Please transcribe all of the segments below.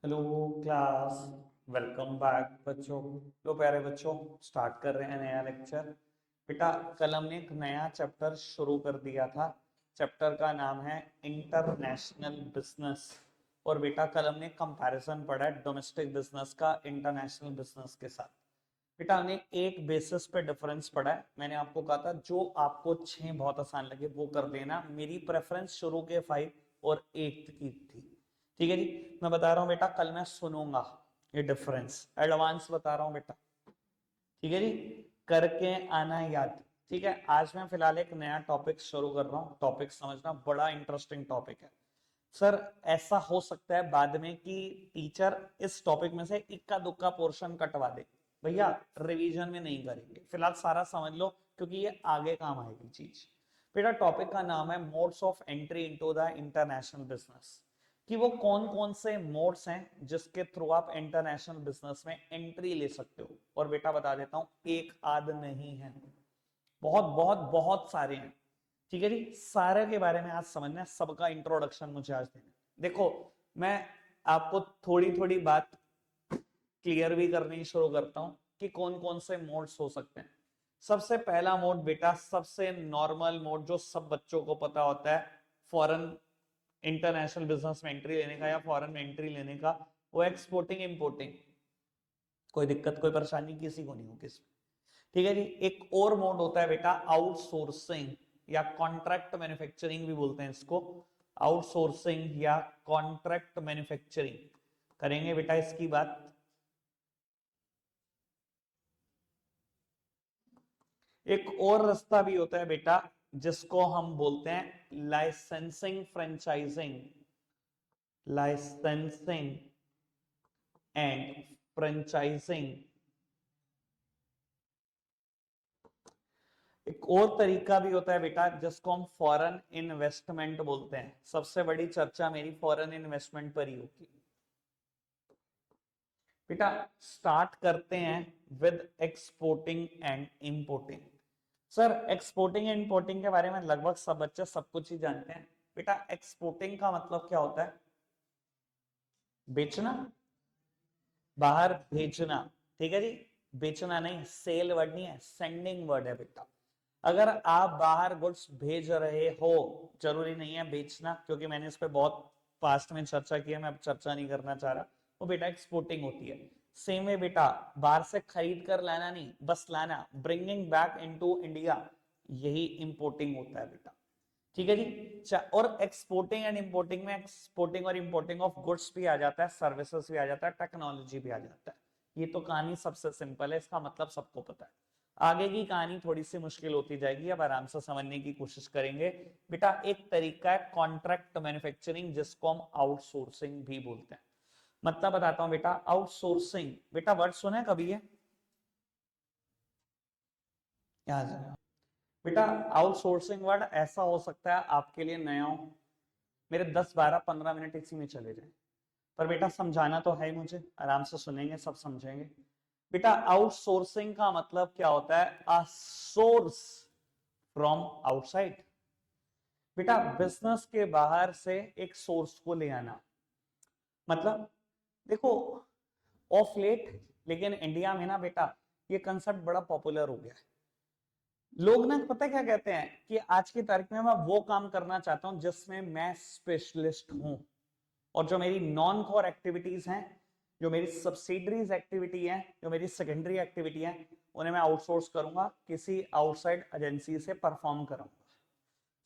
Hello class. Welcome back बच्चों। तो प्यारे बच्चों, स्टार्ट कर रहे हैं नया लेक्चर। बेटा कल हमने एक नया चैप्टर शुरू कर दिया था। चैप्टर का नाम है इंटरनेशनल बिजनेस। और बेटा कल हमने कंपैरिजन पढ़ा है डोमेस्टिक बिजनेस का इंटरनेशनल बिजनेस के साथ। बेटा हमने एक बेसिस पे डिफरेंस पढ़ा है। मैंने आपको कहा था जो आपको 6 बहुत आसान लगे वो कर देना। मेरी प्रेफरेंस शुरू के 5 और 8 की थी। ठीक है जी। मैं बता रहा हूं बेटा, कल मैं सुनूंगा ये डिफरेंस, एडवांस बता रहा हूं बेटा। ठीक है जी, करके आना याद। ठीक है, आज मैं फिलहाल एक नया टॉपिक शुरू कर रहा हूं। टॉपिक समझना, बड़ा इंटरेस्टिंग टॉपिक है। सर ऐसा हो सकता है बाद में कि टीचर इस टॉपिक में से इक्का दुक्का पोर्शन कटवा दे। भैया रिवीजन में नहीं करेंगे, फिलहाल सारा समझ लो क्योंकि ये आगे काम आएगी चीज। बेटा टॉपिक का नाम है modes of entry into the international business. कि वो कौन कौन से मोड्स हैं जिसके थ्रू आप इंटरनेशनल बिजनेस में एंट्री ले सकते हो। और बेटा बता देता हूं, एक आध नहीं है, बहुत बहुत बहुत सारे हैं। ठीक है जी, सारे के बारे में आज समझना है, सबका इंट्रोडक्शन मुझे आज देना है। देखो मैं आपको थोड़ी थोड़ी बात क्लियर भी करनी शुरू करता हूं कि कौन कौन से मोड्स हो सकते हैं। सबसे पहला मोड बेटा, सबसे नॉर्मल मोड जो सब बच्चों को पता होता है फॉरेन इंटरनेशनल बिजनेस में एंट्री लेने का या फॉरेन में एंट्री लेने का, वो एक्सपोर्टिंग इंपोर्टिंग। कोई दिक्कत कोई परेशानी किसी को नहीं होगी इसमें। ठीक है जी। एक और मोड होता है बेटा आउटसोर्सिंग या कॉन्ट्रैक्ट मैन्युफैक्चरिंग भी बोलते हैं इसको। आउटसोर्सिंग या कॉन्ट्रैक्ट मैन्युफैक्चरिंग करेंगे बेटा इसकी बात। एक और रास्ता भी होता है बेटा जिसको हम बोलते हैं licensing franchising. Licensing and franchising. एक और तरीका भी होता है बेटा जिसको हम फॉरेन इन्वेस्टमेंट बोलते हैं। सबसे बड़ी चर्चा मेरी फॉरेन इन्वेस्टमेंट पर ही होगी। बेटा स्टार्ट करते हैं with exporting and importing. Sir exporting and importing के बारे में लगभग सब बच्चे सब कुछ ही जानते हैं। बेटा एक्सपोर्टिंग का मतलब क्या होता है? बेचना, बाहर भेजना। ठीक है जी, बेचना नहीं, सेल वर्ड नहीं है, सेंडिंग वर्ड है बेटा। अगर आप बाहर गुड्स भेज रहे हो, जरूरी नहीं है बेचना, क्योंकि मैंने इस पे बहुत पास्ट में चर्चा की है, मैं अब चर्चा नहीं करना चाह रहा। वो बेटा एक्सपोर्टिंग होती है। सेम है बेटा, बाहर से खरीद कर लाना नहीं, बस लाना, ब्रिंगिंग बैक इनटू इंडिया, यही इंपोर्टिंग होता है बेटा। ठीक है जी। और एक्सपोर्टिंग एंड इंपोर्टिंग में एक्सपोर्टिंग और इंपोर्टिंग ऑफ गुड्स भी आ जाता है, सर्विसेज भी आ जाता है, टेक्नोलॉजी भी आ जाता है। ये तो कहानी सबसे सिंपल है, इसका मतलब सबको पता है। आगे की कहानी थोड़ी सी मुश्किल होती जाएगी, अब आराम से समझने की कोशिश करेंगे। बेटा एक तरीका है कॉन्ट्रैक्ट मैन्युफैक्चरिंग जिसको हम आउटसोर्सिंग भी बोलते हैं। मतलब बताता हूं बेटा, आउटसोर्सिंग बेटा वर्ड सुना है कभी ये? यहाँ बेटा आउटसोर्सिंग वर्ड ऐसा हो सकता है आपके लिए नया हो, मेरे 10 12 15 मिनट इसी में चले जाए, पर बेटा समझाना तो है ही मुझे, आराम से सुनेंगे सब समझेंगे। बेटा आउटसोर्सिंग का मतलब क्या होता है? A source from outside. बेटा बिजनेस के बाहर से एक सोर्स को ले आना। मतलब देखो ऑफ लेट, लेकिन इंडिया में ना बेटा ये कंसेप्ट बड़ा पॉपुलर हो गया है। लोग ना पता क्या कहते हैं कि आज की तारीख में मैं वो काम करना चाहता हूं जिसमें मैं स्पेशलिस्ट हूं, और जो मेरी नॉन कोर एक्टिविटीज हैं, जो मेरी सब्सिडरीज एक्टिविटी है, जो मेरी सेकेंडरी एक्टिविटी है, उन्हें मैं आउटसोर्स करूंगा, किसी आउटसाइड एजेंसी से परफॉर्म करूंगा।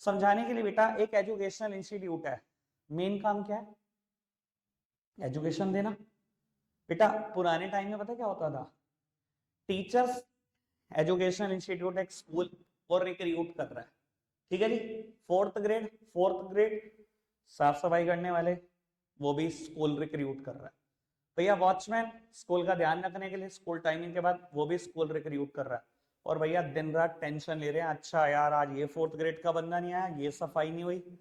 समझाने के लिए बेटा एक एजुकेशनल इंस्टीट्यूट है, मेन काम क्या है? एजुकेशन देना। बेटा पुराने टाइम में पता क्या होता था? टीचर्स, एजुकेशनल इंस्टीट्यूट एक स्कूल और रिक्रूट कर रहा है। ठीक है जी, फोर्थ ग्रेड साफ सफाई करने वाले, वो भी स्कूल रिक्रूट कर रहा है। भैया वॉचमैन स्कूल का ध्यान रखने के लिए स्कूल टाइमिंग के बाद, वो भी स्कूल रिक्रूट कर रहा है। और भैया दिन रात टेंशन ले रहे हैं, अच्छा यार आज ये फोर्थ ग्रेड का बंदा नहीं आया, ये सफाई नहीं हुई।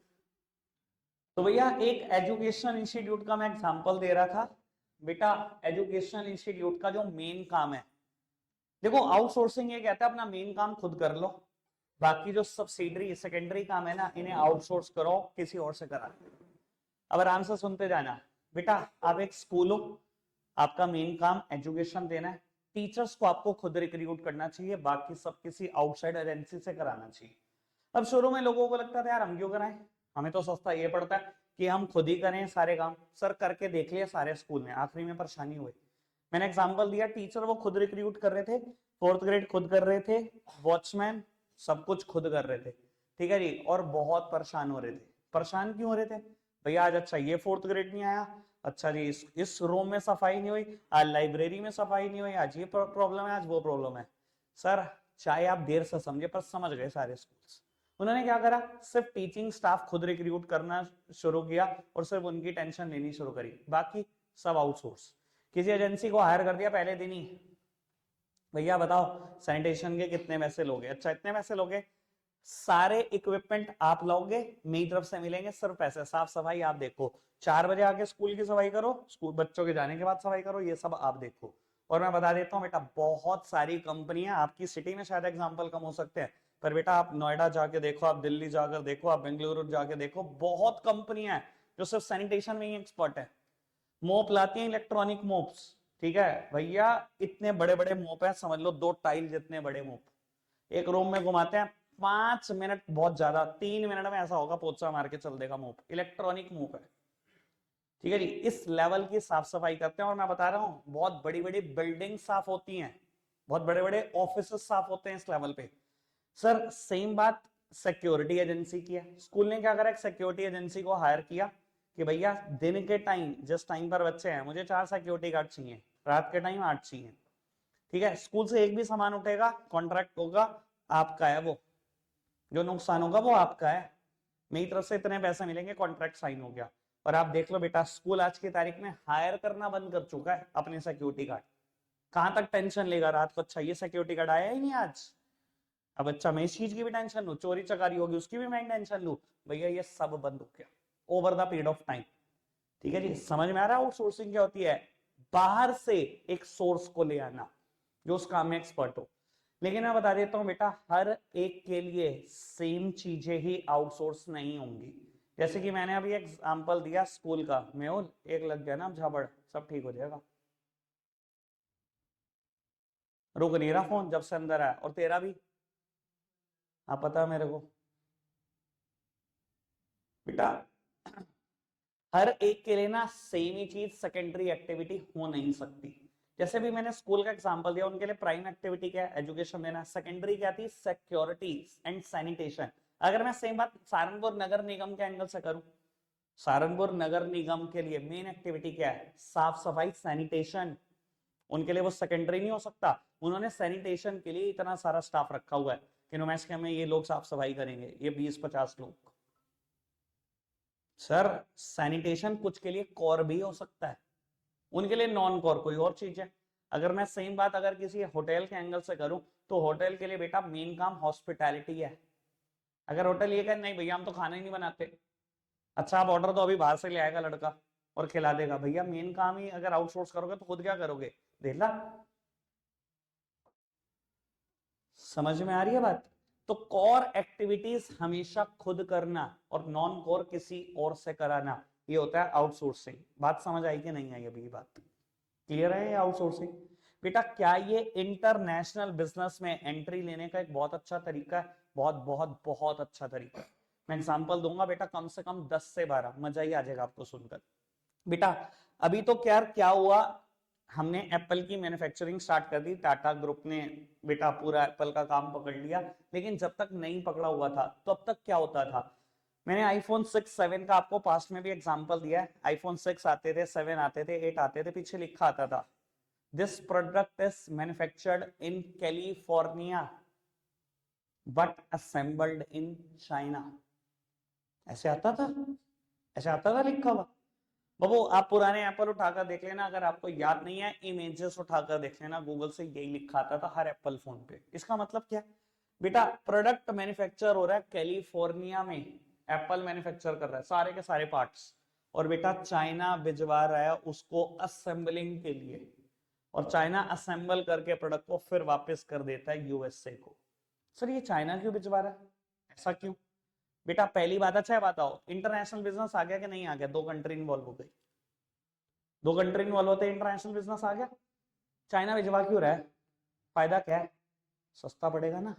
तो भैया एक एजुकेशनल इंस्टीट्यूट का मैं एग्जांपल दे रहा था। बेटा एजुकेशनल इंस्टीट्यूट का जो मेन काम है, देखो आउटसोर्सिंग ये कहता है अपना मेन काम खुद कर लो, बाकी जो सब्सिडरी सेकेंडरी काम है ना, इन्हें आउटसोर्स करो, किसी और से करा। अब आराम से सुनते जाना। बेटा आप एक स्कूल हो, आपका मेन काम एजुकेशन देना है, टीचर्स को आपको खुद रिक्रूट करना चाहिए, बाकी सब किसी आउटसाइड एजेंसी से कराना चाहिए। अब शुरू में लोगों को लगता था यार हम क्यों कराएं, हमें तो सस्ता ये पड़ता है कि हम खुद ही करें सारे काम। सर करके देख लिया सारे स्कूल ने, आखिरी में परेशानी हुई। मैंने एग्जांपल दिया, टीचर वो खुद रिक्रूट कर रहे थे, फोर्थ ग्रेड खुद कर रहे थे, वॉचमैन सब कुछ खुद कर रहे थे, ठीक है जी, और बहुत परेशान हो रहे थे। परेशान क्यों हो रहे थे भैया? आज अच्छा ये फोर्थ ग्रेड नहीं आया, अच्छा जी इस रूम में सफाई नहीं हुई, आज लाइब्रेरी में सफाई नहीं हुई, आज ये प्रॉब्लम है, आज वो प्रॉब्लम है। सर चाहे आप देर से समझे पर समझ गए सारे स्कूल्स। उन्होंने क्या करा, सिर्फ टीचिंग स्टाफ खुद रिक्रूट करना शुरू किया और सिर्फ उनकी टेंशन लेनी शुरू करी, बाकी सब आउटसोर्स। किसी एजेंसी को हायर कर दिया पहले दिन ही, भैया बताओ सैनिटेशन के कितने पैसे लोगे? अच्छा इतने पैसे लोगे, सारे इक्विपमेंट आप लाओगे, मेरी तरफ से मिलेंगे, सिर्फ पैसे, साफ सफाई आप देखो, 4 बजे आके स्कूल की सफाई करो, स्कूल बच्चों के जाने के बाद सफाई करो, ये सब आप देखो। और मैं बता देता हूँ बेटा, बहुत सारी कंपनियां, आपकी सिटी में शायद एग्जांपल कम हो सकते हैं, पर बेटा आप नोएडा जाके देखो, आप दिल्ली जाकर देखो, आप बेंगलुरु जाके देखो, बहुत कंपनियां हैं जो सिर्फ सैनिटेशन में ही एक्सपर्ट है। मोप लाती हैं, इलेक्ट्रॉनिक मोप्स, ठीक है भैया, इतने बड़े बड़े मोप है, समझ लो 2 टाइल जितने बड़े मोप, एक रूम में घुमाते हैं, 5 मिनट बहुत ज्यादा, 3 मिनट में ऐसा होगा पोछा मार के चल देगा मोप, इलेक्ट्रॉनिक मोप है, ठीक है जी। इस लेवल की साफ सफाई करते हैं, और मैं बता रहा हूं बहुत बड़ी बड़ी बिल्डिंग साफ होती हैं, बहुत बड़े बड़े ऑफिस साफ होते हैं इस लेवल पे। सर सेम बात सिक्योरिटी एजेंसी की है। स्कूल ने क्या करा, एक सिक्योरिटी एजेंसी को हायर किया कि भैया दिन के टाइम जिस टाइम पर बच्चे हैं, मुझे 4 सिक्योरिटी गार्ड चाहिए, रात के टाइम 8 चाहिए, ठीक है। स्कूल से एक भी सामान उठेगा, कॉन्ट्रैक्ट होगा, आपका है वो, जो नुकसान होगा वो आपका है, मेरी तरफ से इतने पैसे मिलेंगे, कॉन्ट्रैक्ट साइन हो गया। और आप देख लो बेटा, स्कूल आज की तारीख में हायर करना बंद कर चुका है अपने सिक्योरिटी गार्ड। कहां तक टेंशन लेगा रात को, अच्छा ये सिक्योरिटी गार्ड आया ही नहीं आज, अब अच्छा मैं इस चीज की भी टेंशन लू, चोरी चकारी होगी उसकी भी मैं टेंशन लू, भैया ये सब बंद हो गया over the period of time, ठीक है जी। समझ में आ रहा है आउटसोर्सिंग क्या होती है? बाहर से एक सोर्स को ले आना जो उस काम में एक्सपर्ट हो। लेकिन मैं बता देता हूं बेटा, हर एक के लिए सेम चीजें ही आउटसोर्स नहीं होंगी। जैसे कि मैंने अभी एग्जांपल दिया स्कूल का, मेहुल एक लग गया ना झापड़, सब ठीक हो जाएगा, रुक नहीं रहा फोन जब से अंदर आया, और तेरा भी, हाँ पता है मेरे को बेटा, हर एक के लिए ना सेम ही चीज सेकेंडरी एक्टिविटी हो नहीं सकती। जैसे भी मैंने स्कूल का एग्जांपल दिया, उनके लिए प्राइम एक्टिविटी क्या है, एजुकेशन देना, सेकेंडरी क्या थी, सिक्योरिटी एंड सैनिटेशन। अगर मैं सेम बात सहारनपुर नगर निगम के एंगल से करूं, सहारनपुर नगर निगम के लिए मेन एक्टिविटी क्या है, साफ सफाई सैनिटेशन, उनके लिए वो सेकेंडरी नहीं हो सकता। उन्होंने सैनिटेशन के लिए इतना सारा स्टाफ रखा हुआ है कि नुमाइश में ये लोग साफ सफाई करेंगे, ये 20-50 लोग। सर सैनिटेशन कुछ के लिए कोर भी हो सकता है, उनके लिए नॉन कोर कोई और चीज है। अगर मैं सेम बात अगर किसी होटल के एंगल से करूं, तो होटल के लिए बेटा मेन काम हॉस्पिटैलिटी है। अगर होटल ये कहे नहीं भैया हम तो खाना ही नहीं बनाते, अच्छा आप ऑर्डर तो अभी बाहर से ले आएगा लड़का और खिला देगा, भैया मेन काम ही अगर आउटसोर्स करोगे तो खुद क्या करोगे, देख ला। समझ में आ रही है बात? तो कोर एक्टिविटीज हमेशा खुद करना और नॉन कोर किसी और से कराना, ये होता है आउटसोर्सिंग। बात समझ आई कि नहीं आई अभी? बात क्लियर है? आउटसोर्सिंग बेटा क्या ये इंटरनेशनल बिजनेस में एंट्री लेने का एक बहुत अच्छा तरीका है, बहुत बहुत बहुत अच्छा तरीका है। मैं एग्जांपल दूंगा बेटा, कम से कम 10 से 12, मजा ही आ जाएगा आपको सुनकर। बेटा अभी तो क्या हुआ, हमने एप्पल की मैन्युफैक्चरिंग स्टार्ट कर दी, टाटा ग्रुप ने बेटा पूरा एप्पल का काम पकड़ लिया। लेकिन जब तक नहीं पकड़ा हुआ था तब तक क्या होता था, मैंने आईफोन 6 7 का आपको पास्ट में भी एग्जांपल दिया है। आईफोन 6 आते थे, 7 आते थे, 8 आते थे, पीछे लिखा आता था this product is manufactured in California but assembled in China. ऐसे आता था, ऐसे आता था लिखा हुआ। बाबू आप पुराने एप्पल उठाकर देख लेना, अगर आपको याद नहीं है इमेजेस उठाकर देख लेना गूगल से, यही लिखा आता था हर एप्पल फोन पे। इसका मतलब क्या बेटा, प्रोडक्ट मैन्युफैक्चर हो रहा है कैलिफोर्निया में, एप्पल मैन्युफैक्चर कर रहा है सारे के सारे पार्ट्स, और बेटा चाइना भिजवा रहा है उसको असेंबलिंग के लिए, और चाइना असेंबल करके प्रोडक्ट को फिर वापस कर देता है यूएसए को। सर ये चाइना क्यों भिजवा रहा है, ऐसा क्यों? बेटा पहली बात, अच्छा है बताओ इंटरनेशनल बिजनेस आ गया कि नहीं आ गया, 2 कंट्री इन्वॉल्व हो गई, दो कंट्री इन्वॉल्व होते इंटरनेशनल बिजनेस आ गया। चाइना भिजवा क्यों रहा है, फायदा क्या है, सस्ता पड़ेगा ना।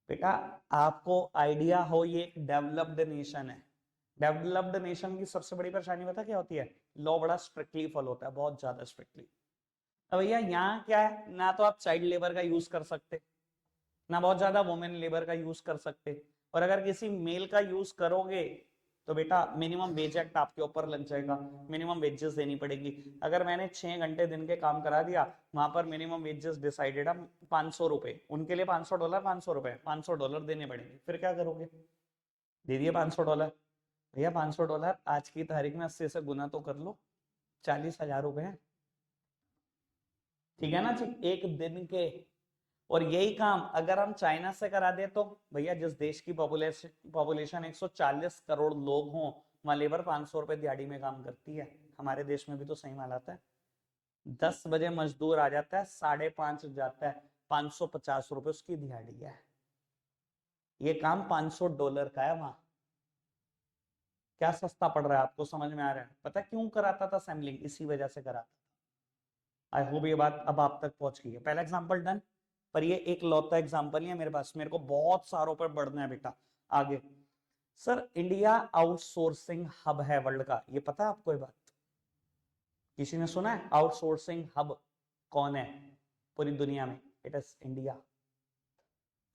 बेटा आपको आइडिया हो ये एक डेवलप्ड नेशन है, डेवलप्ड नेशन की सबसे बड़ी परेशानी पता क्या होती है, लॉ बड़ा स्ट्रिक्टली फॉलो होता है, बहुत ज्यादा स्ट्रिक्टली। अब भैया यहाँ क्या है, ना तो आप चाइल्ड लेबर का यूज कर सकते, ना बहुत ज्यादा वुमेन लेबर का यूज कर सकते, और अगर किसी मेल का यूज करोगे तो बेटा मिनिमम वेज एक्ट आपके ऊपर लग जाएगा, मिनिमम वेजेस देनी पड़ेगी। अगर मैंने 6 घंटे दिन के काम करा दिया, वहां पर मिनिमम वेजेस डिसाइडेड है 500 रुपए, उनके लिए $500, $500, $500 देने पड़ेंगे, फिर क्या करोगे, दे दिए $500। भैया $500 आज की तारीख में 80 से गुना तो कर लो, 40,000 रुपए, ठीक है ना जी, एक दिन के। और यही काम अगर हम चाइना से करा दे तो भैया जिस देश की पॉपुलेशन 140 करोड़ लोग हों, वहां लेबर 500 रुपए दिहाड़ी में काम करती है। हमारे देश में भी तो सही माल आता है, 10 बजे मजदूर आ जाता है, 5:30 जाता है, $550 उसकी दिहाड़ी है। ये काम $500 का है वहां। क्या सस्ता पड़ रहा है आपको, समझ में आ रहा है? पता क्यों कराता था सैम्पलिंग, इसी वजह से कराता। आई होप ये बात अब आप तक पहुंच गई है। पहला एग्जांपल डन, पर ये एक लौता एग्जांपल नहीं है मेरे पास, मेरे को बहुत सारों पर बढ़ना है बेटा आगे। सर इंडिया आउटसोर्सिंग हब है वर्ल्ड का, ये पता है आपको ये बात? किसी ने सुना है आउटसोर्सिंग हब कौन है पूरी दुनिया में? It is India.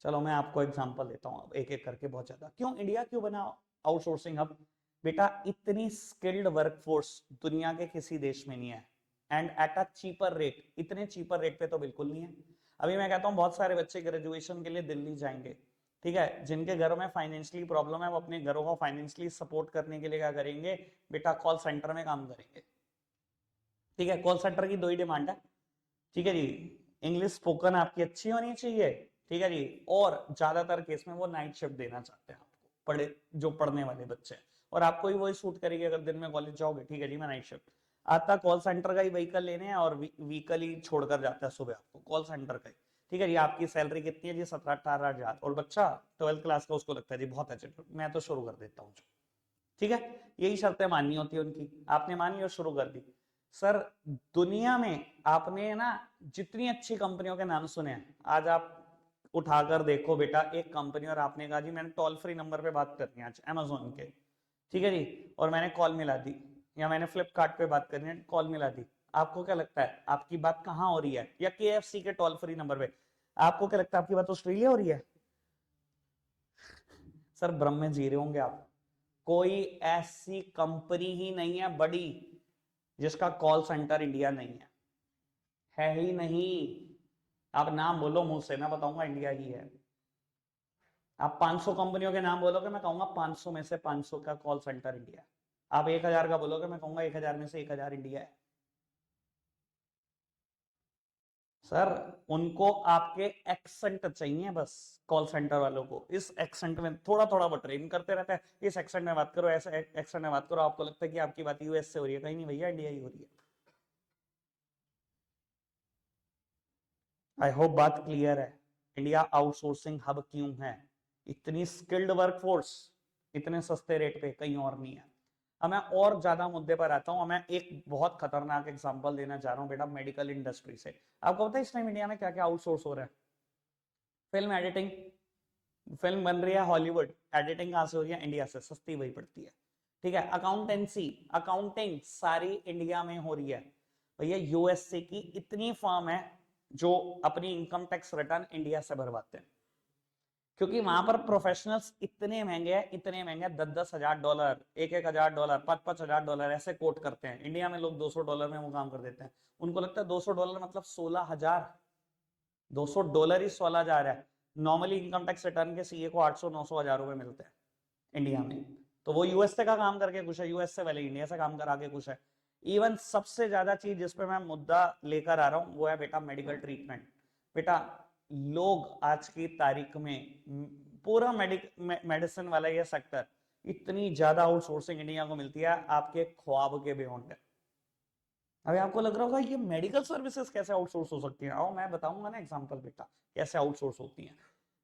चलो मैं आपको एग्जांपल देता हूँ एक एक करके, बहुत ज्यादा। क्यों इंडिया क्यों बना आउटसोर्सिंग हब? बेटा इतनी स्किल्ड वर्कफोर्स दुनिया के किसी देश में नहीं है, and at a cheaper rate, इतने चीपर रेट पे तो बिल्कुल नहीं है। अभी मैं कहता हूँ बहुत सारे बच्चे ग्रेजुएशन के लिए दिल्ली जाएंगे, ठीक है, जिनके घरों में फाइनेंशियली प्रॉब्लम है, वो अपने घरों को फाइनेंशियली सपोर्ट करने के लिए क्या करेंगे बेटा, कॉल सेंटर में काम करेंगे। ठीक है, कॉल सेंटर की दो ही डिमांड है, ठीक है जी, इंग्लिश स्पोकन आपकी अच्छी होनी चाहिए, ठीक है जी, और ज्यादातर केस में वो नाइट शिफ्ट देना चाहते हैं आपको, पढ़े जो पढ़ने वाले बच्चे हैं, और आपको ही वही सूट करेगी अगर दिन में कॉलेज जाओगे, ठीक है जी मैं नाइट शिफ्ट। आता कॉल सेंटर का ही व्हीकल लेने हैं, और व्हीकल ही छोड़कर जाता है सुबह आपको कॉल सेंटर का ही, ठीक है जी। आपकी सैलरी कितनी है जी, 17-18 हज़ार, और बच्चा 12th क्लास का, उसको लगता है जी बहुत अच्छे, मैं तो शुरू कर देता हूँ, ठीक है। यही शर्तें माननी होती है उनकी, आपने मान ली और शुरू कर दी। सर दुनिया में आपने ना जितनी अच्छी कंपनियों के नाम सुने हैं, आज आप उठाकर देखो बेटा एक कंपनी, और आपने कहा जी मैंने टोल फ्री नंबर पे बात करनी है आज अमेजोन के, ठीक है जी, और मैंने कॉल मिला दी, या मैंने फ्लिपकार्ट पे बात करनी है, कॉल मिला दी, आपको क्या लगता है आपकी बात कहाँ हो रही है? या KFC के टोल फ्री नंबर पे, आपको क्या लगता है आपकी बात ऑस्ट्रेलिया हो रही है? सर भ्रम में जी रहे होंगे आप। कोई ऐसी कंपनी ही नहीं है बड़ी जिसका कॉल सेंटर इंडिया नहीं है ही नहीं। आप नाम बोलो मुंह से, मैं बताऊंगा इंडिया ही है। आप 500 कंपनियों के नाम बोलोगे, मैं कहूंगा 500 में से 500 का कॉल सेंटर इंडिया है। आप 1000 का बोलोगे, मैं कहूंगा 1000 में से 1000 इंडिया है। सर उनको आपके एक्सेंट चाहिए बस, कॉल सेंटर वालों को इस एक्सेंट में थोड़ा थोड़ा वो ट्रेन करते रहता है, इस एक्सेंट में बात करो, ऐसे एक्सेंट में बात करो, आपको लगता है कि आपकी बात यूएस से हो रही है, कहीं नहीं भैया इंडिया ही हो रही है। आई होप बात क्लियर है। इंडिया आउटसोर्सिंग हब क्यों है? इतनी स्किल्ड वर्कफोर्स इतने सस्ते रेट पे कहीं और नहीं है। अब मैं और ज्यादा मुद्दे पर आता हूं, मैं एक बहुत खतरनाक एग्जांपल देना चाह रहा हूं बेटा मेडिकल इंडस्ट्री से। आपको पता है इस टाइम इंडिया में क्या क्या आउटसोर्स हो रहा है? फिल्म एडिटिंग, फिल्म बन रही है हॉलीवुड, एडिटिंग कहां से हो रही है? इंडिया से, सस्ती वही पड़ती है, ठीक है। अकाउंटेंसी, अकाउंटिंग सारी इंडिया में हो रही है। भैया यूएसए की इतनी फर्म है जो अपनी इनकम टैक्स रिटर्न इंडिया से भरवाते हैं, क्योंकि वहां पर प्रोफेशनल्स इतने महंगे हैं, इतने महंगे, $10,000, $1,000, $5,000 ऐसे कोट करते हैं। इंडिया में लोग $200 में वो काम कर देते हैं। उनको लगता है $200 मतलब 16,000, $200 ही 16,000 है। नॉर्मली इनकम टैक्स रिटर्न के सीए को 800-900 हज़ार रुपए मिलते हैं इंडिया में। तो वो यूएसए का काम करके खुश है, यूएसए वाले इंडिया से काम करा के खुश है। इवन सबसे ज्यादा चीज जिसपे मैं मुद्दा लेकर आ रहा हूं वो है बेटा मेडिकल ट्रीटमेंट। बेटा लोग आज की तारीख में पूरा मेडिसिन वाला ये सेक्टर, इतनी ज्यादा आउटसोर्सिंग इंडिया को मिलती है, आपके ख्वाब के बियॉन्ड है। अभी आपको लग रहा होगा ये मेडिकल सर्विसेज कैसे आउटसोर्स हो सकती है, आओ मैं बताऊंगा ना एग्जांपल बेटा कैसे आउटसोर्स होती है।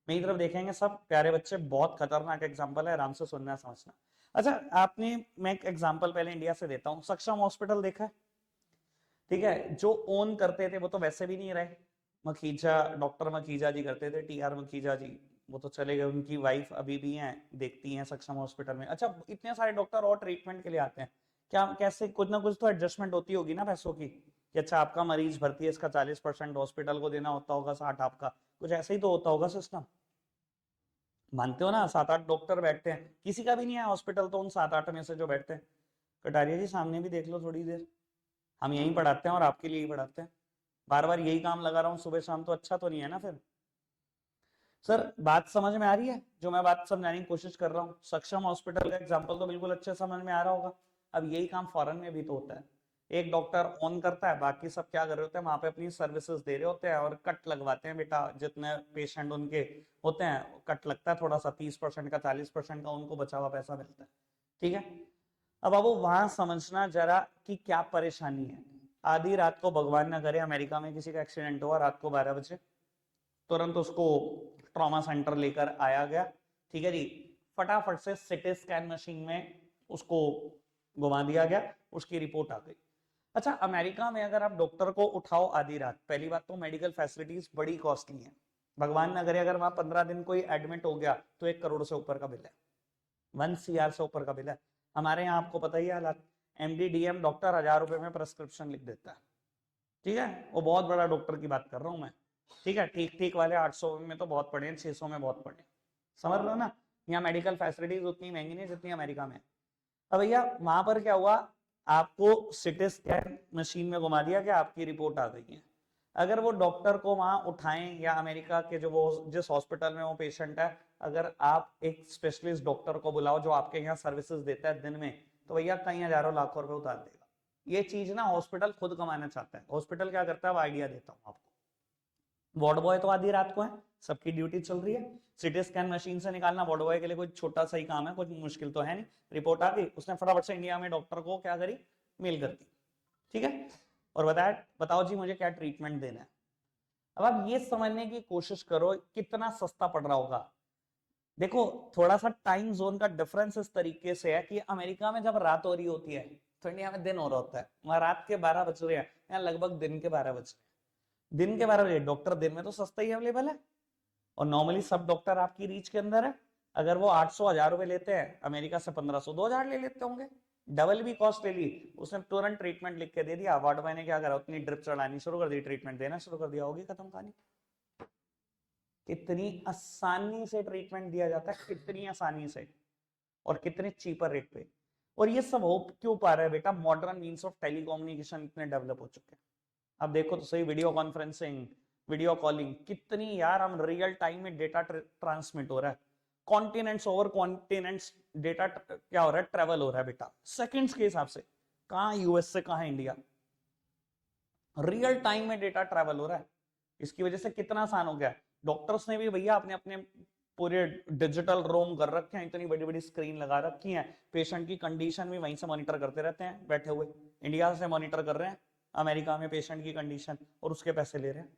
मेरी तरफ देखेंगे सब प्यारे बच्चे, बहुत खतरनाक एग्जांपल है, आराम से सुनना समझना। अच्छा आपने, मैं एक एग्जांपल पहले इंडिया से देता हूँ, सक्षम हॉस्पिटल देखा है? ठीक है, जो ओन करते थे वो तो वैसे भी नहीं रहे, मखीजा, डॉक्टर मखीजा जी करते थे, टीआर मखीजा जी, वो तो चले गए, उनकी वाइफ अभी भी हैं, देखती हैं सक्षम हॉस्पिटल में। अच्छा, इतने सारे डॉक्टर और ट्रीटमेंट के लिए आते हैं, क्या कैसे कुछ ना कुछ तो एडजस्टमेंट होती होगी ना पैसों की, कि अच्छा आपका मरीज भर्ती है, इसका 40% हॉस्पिटल को देना होता होगा, 60 आपका, कुछ ऐसे ही तो होता होगा सिस्टम। मानते हो ना, 7-8 डॉक्टर बैठते हैं, किसी का भी नहीं है हॉस्पिटल तो उन 7-8 में से जो बैठते हैं। कटारिया जी सामने भी देख लो थोड़ी देर, हम यहीं पढ़ाते हैं और आपके लिए ही पढ़ाते हैं, बार बार यही काम लगा रहा हूँ सुबह शाम, तो अच्छा तो नहीं है ना फिर। सर बात समझ में आ रही है, जो मैं बात समझाने की कोशिश कर रहा हूँ? सक्षम हॉस्पिटल का एग्जांपल तो बिल्कुल अच्छे समझ में आ रहा होगा। अब यही काम फॉरेन में भी तो होता है, एक डॉक्टर ऑन करता है, बाकी सब क्या कर रहे होते हैं, वहां पे अपनी सर्विसेज दे रहे होते हैं और कट लगवाते हैं बेटा, जितने पेशेंट उनके होते हैं कट लगता है थोड़ा सा, 30% का 40% का उनको बचा हुआ पैसा मिलता है। ठीक है, अब बाबू वहां समझना जरा कि क्या परेशानी है। आधी रात को, भगवान ना करे, अमेरिका में किसी का एक्सीडेंट हुआ रात को 12 बजे, तुरंत उसको ट्रॉमा सेंटर लेकर आया गया, ठीक है जी, फटाफट से सिटी स्कैन मशीन में उसको घुमा दिया गया, उसकी रिपोर्ट आ गई। अच्छा, अमेरिका में अगर आप डॉक्टर को उठाओ आधी रात, पहली बात तो मेडिकल फैसिलिटीज बड़ी कॉस्टली है, भगवान न करे अगर वहां 15 दिन कोई एडमिट हो गया तो 1 करोड़ से ऊपर का बिल है, 1 CR से ऊपर का बिल है। हमारे यहाँ आपको पता ही है हालात, MD DM डॉक्टर 1000 रुपए में प्रेस्क्रिप्शन लिख देता है, ठीक है, वो बहुत बड़ा डॉक्टर की बात कर रहा हूँ मैं, ठीक है, ठीक ठीक वाले 800 में तो बहुत पड़े हैं, 600 में बहुत पड़े, समझ लो ना। यहाँ मेडिकल फैसिलिटीज उतनी महंगी नहीं जितनी अमेरिका में। अब भैया वहां पर क्या हुआ, आपको सिटी स्कैन मशीन में घुमा दिया कि आपकी रिपोर्ट आ गई है, अगर वो डॉक्टर को वहां उठाएं, या अमेरिका के जो वो जिस हॉस्पिटल में वो पेशेंट है, अगर आप एक स्पेशलिस्ट डॉक्टर को बुलाओ जो आपके यहाँ सर्विसेज देता है दिन में, तो भैया कई हजारों लाखों रुपए उतार देगा। ये चीज ना हॉस्पिटल खुद कमाना चाहता है, हॉस्पिटल क्या करता है, आइडिया देता हूँ आपको, वार्ड बॉय तो आधी रात को है, सबकी ड्यूटी चल रही है, सिटी स्कैन मशीन से निकालना वार्ड बॉय के लिए कोई छोटा सा ही काम है, कुछ मुश्किल तो है नहीं, रिपोर्ट आ गई, उसने फटाफट से इंडिया में डॉक्टर को क्या करी, मेल कर दी, ठीक है, और बताओ जी मुझे क्या ट्रीटमेंट देना है। अब आप ये समझने की कोशिश करो कितना सस्ता पड़ रहा होगा। देखो, थोड़ा सा टाइम जोन का डिफरेंस इस तरीके से है कि अमेरिका में जब रात हो रही होती है तो इंडिया में दिन हो रहा होता है, वहां रात के 12 बज रहे हैं, यहाँ लगभग दिन के 12 बज रहे हैं, दिन के 12 बजे डॉक्टर दिन में तो सस्ता ही अवेलेबल है, और नॉर्मली सब डॉक्टर आपकी रीच के अंदर है। अगर वो 800-1000 रुपए लेते हैं, अमेरिका से 1500-2000 ले लेते होंगे, डबल भी कॉस्ट ले ली, उसने तुरंत ट्रीटमेंट लिख के दे दिया, वार्ड बॉय ने क्या करा, उतनी ड्रिप चढ़ानी शुरू कर दी, ट्रीटमेंट देना शुरू कर दिया, होगी खत्म कहानी। कितनी आसानी से ट्रीटमेंट दिया जाता है, कितनी आसानी से, और कितने चीपर रेट पे। और ये सब हो क्यों पा रहा है बेटा, मॉडर्न मीन्स ऑफ टेलीकम्युनिकेशन इतने डेवलप हो चुके हैं। अब देखो तो सही, वीडियो कॉन्फ्रेंसिंग, वीडियो कॉलिंग, कितनी यार हम रियल टाइम में डेटा ट्रांसमिट हो रहा है, कॉन्टिनेंट्स ओवर कॉन्टिनेंट्स डेटा क्या हो रहा है, ट्रेवल हो रहा है बेटा सेकंड्स के हिसाब से, कहाँ यूएस से कहाँ इंडिया, रियल टाइम में डेटा ट्रेवल हो रहा है। इसकी वजह से कितना आसान हो गया, डॉक्टर्स ने भी भैया अपने अपने पूरे डिजिटल रूम कर रखे हैं, इतनी बड़ी बड़ी स्क्रीन लगा रखी है, पेशेंट की कंडीशन भी वहीं से मॉनिटर करते रहते हैं बैठे हुए, इंडिया से मॉनिटर कर रहे हैं अमेरिका में पेशेंट की कंडीशन, और उसके पैसे ले रहे हैं।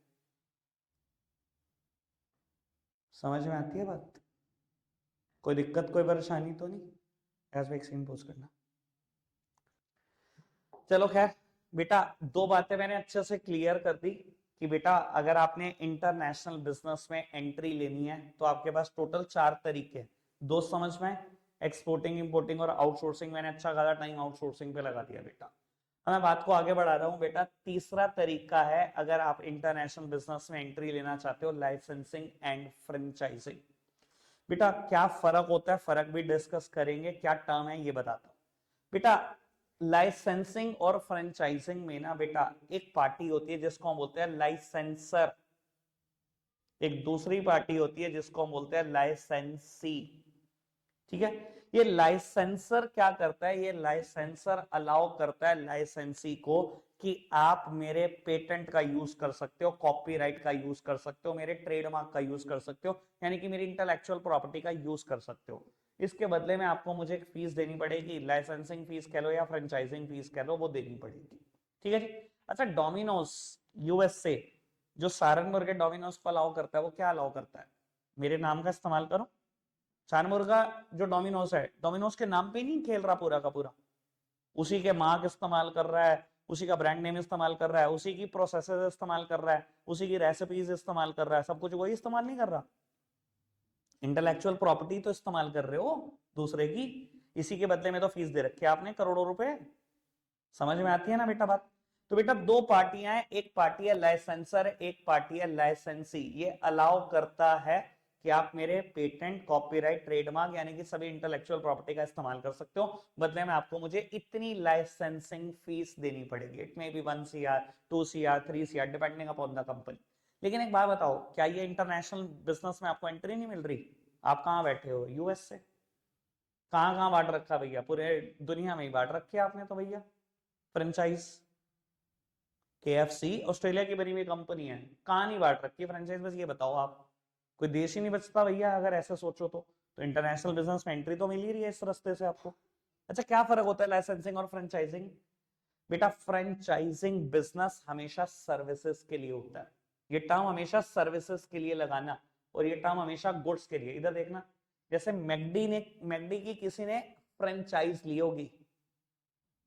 समझ में आती है बात? कोई दिक्कत कोई परेशानी तो नहीं? एज वैक्सीन पोस्ट करना। चलो खैर बेटा, दो बातें मैंने अच्छे से क्लियर कर दी कि बेटा अगर आपने इंटरनेशनल बिजनेस में एंट्री लेनी है तो आपके पास टोटल 4 तरीके, दो समझ में, एक्सपोर्टिंग, इंपोर्टिंग और आउटसोर्सिंग। मैंने अच्छा खासा टाइम आउटसोर्सिंग पे लगा दिया बेटा। अब मैं बात को आगे बढ़ा रहा हूँ बेटा, तीसरा तरीका है अगर आप इंटरनेशनल बिजनेस में एंट्री लेना चाहते हो, लाइसेंसिंग एंड फ्रेंचाइजिंग। बेटा क्या फर्क होता है, फर्क भी डिस्कस करेंगे, क्या टर्म है ये बताता हूं बेटा। लाइसेंसिंग और फ्रेंचाइजिंग में ना बेटा एक पार्टी होती है जिसको हम बोलते हैं लाइसेंसर, एक दूसरी पार्टी होती है जिसको हम बोलते हैं लाइसेंसी, ठीक है। ये लाइसेंसर क्या करता है, ये लाइसेंसर अलाउ करता है लाइसेंसी को कि आप मेरे पेटेंट का यूज कर सकते हो, कॉपीराइट का यूज कर सकते हो, मेरे ट्रेडमार्क का यूज कर सकते हो, यानी कि मेरी इंटेलेक्चुअल प्रॉपर्टी का यूज कर सकते हो। इसके बदले में आपको मुझे एक फीस देनी पड़ेगी, लाइसेंसिंग फीस कह लो या फ्रेंचाइजिंग फीस कह लो, वो देनी पड़ेगी, ठीक है जी। अच्छा, डोमिनोज यूएस से जो सारनपुर के डोमिनोज को अलाउ करता है, वो क्या अलाउ करता है, मेरे नाम का इस्तेमाल करो। सारनपुर का जो डोमिनोज है, डोमिनोज के नाम पे नहीं खेल रहा पूरा का पूरा, उसी के मार्क इस्तेमाल कर रहा है, उसी का ब्रांड नेम इस्तेमाल कर रहा है, उसी की प्रोसेसेस इस्तेमाल कर रहा है, उसी की रेसिपीज इस्तेमाल कर रहा है, सब कुछ वही इस्तेमाल नहीं कर रहा। इंटेलेक्चुअल प्रॉपर्टी तो इस्तेमाल कर रहे हो दूसरे की, इसी के बदले में तो फीस दे रखी है आपने करोड़ों रुपए। समझ में आती है ना बेटा बात? तो बेटा दो पार्टियां हैं, एक पार्टी है लाइसेंसर, एक पार्टी है लाइसेंसी। ये अलाउ करता है कि आप मेरे पेटेंट, कॉपीराइट, ट्रेडमार्क यानी कि सभी इंटेलेक्चुअल प्रॉपर्टी का इस्तेमाल कर सकते हो, बदले में आपको मुझे इतनी लाइसेंसिंग फीस देनी पड़ेगी। It may be 1 CR, 2 CR, 3 CR depending upon the company. लेकिन एक बात बताओ, क्या ये इंटरनेशनल बिजनेस में आपको एंट्री नहीं मिल रही? आप कहाँ बैठे हो? यूएस से। कहाँ कहाँ बांट रखा भैया? पूरे दुनिया में ही बांट रखी है आपने तो भैया फ्रेंचाइज। KFC ऑस्ट्रेलिया की बनी हुई कंपनी है, कहाँ नहीं बांट रखी है फ्रेंचाइज? बस ये बताओ आप, कोई देश ही नहीं बचता भैया अगर ऐसे सोचो तो इंटरनेशनल बिजनेस में एंट्री तो मिल ही रही है इस रास्ते से आपको। अच्छा, क्या फर्क होता है लाइसेंसिंग और फ्रेंचाइजिंग? बेटा फ्रेंचाइजिंग बिजनेस हमेशा सर्विसेज के लिए होता है, ये टर्म हमेशा सर्विसेज के लिए लगाना, और ये टर्म हमेशा गुड्स के लिए। इधर देखना, जैसे मैकडी की किसी ने फ्रेंचाइज ली होगी।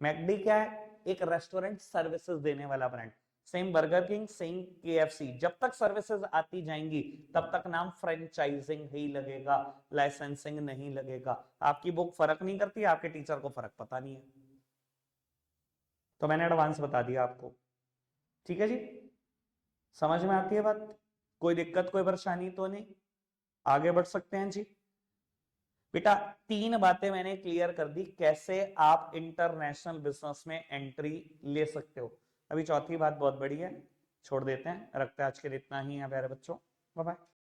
मैकडी क्या है? एक रेस्टोरेंट सर्विसेज देने वाला brand. Same burger king, same KFC, जब तक सर्विसेज आती जाएंगी तब तक नाम फ्रेंचाइजिंग ही लगेगा, लाइसेंसिंग नहीं लगेगा। आपकी बुक फर्क नहीं करती, आपके टीचर को फर्क पता नहीं है, तो मैंने एडवांस बता दिया आपको। ठीक है जी, समझ में आती है बात? कोई दिक्कत, कोई परेशानी तो नहीं? आगे बढ़ सकते हैं जी। बेटा 3 बातें मैंने क्लियर कर दी कैसे आप इंटरनेशनल बिजनेस में एंट्री ले सकते हो। अभी चौथी बात बहुत बड़ी है, छोड़ देते हैं, रखते हैं आज के लिए इतना ही है प्यारे बच्चों। Bye bye.